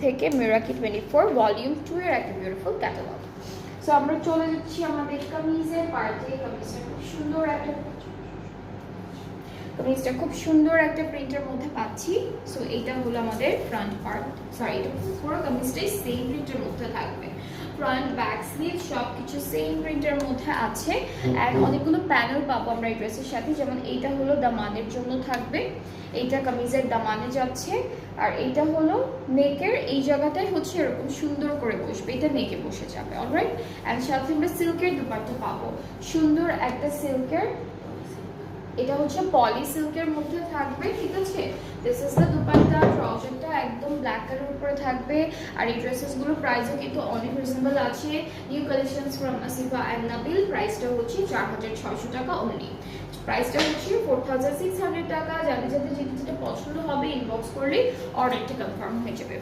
থেকে মিরাকি 24 ভলিউম 2 এর একটা বিউটিফুল ক্যাটালগ। সো আমরা চলে যাচ্ছি আমাদের কামিজের পার্টে। কামিজটা খুব সুন্দর একটা প্রিন্টের মধ্যে পাচ্ছি। সো এইটা হলো আমাদের ফ্রন্ট পার্ট, সরি এটা পুরো কামিজটাই সেম প্রিন্টের মধ্যে থাকবে। ফ্রন্ট ব্যাক স্লিভ সব কিছু সেম প্রিন্টের মধ্যে আছে। অ্যান্ড অনেকগুলো প্যানেল পাবো আমরা এই ড্রেসের সাথে, যেমন এইটা হলো দামানের জন্য থাকবে, এইটা কামিজের দামানে যাচ্ছে, আর এইটা হলো নেকের এই জায়গাটায় হচ্ছে এরকম সুন্দর করে বসবে, এটা নেকে বসে যাবে। অলরাইট, অ্যান্ড সাথে আমরা সিল্কের দুপাট্টা পাবো, সুন্দর একটা সিল্কের, এটা হচ্ছে পলি সিল্কের মধ্যে থাকবে, ঠিক আছে। This is the dupatta. ট্রাউজারটা একদম ব্ল্যাক কালার উপরে থাকবে। আর এই ড্রেসেসগুলোর প্রাইসও কিন্তু অনেক রিজনেবল আছে। New collections from Asifa and Nabil. প্রাইসটা হচ্ছে 4600 টাকা অনলি। প্রাইসটা হচ্ছে 4600 টাকা। যাদের যাদের যেটা যেটা পছন্দ হবে ইনবক্স করলে অর্ডারটা কনফার্ম হয়ে যাবে।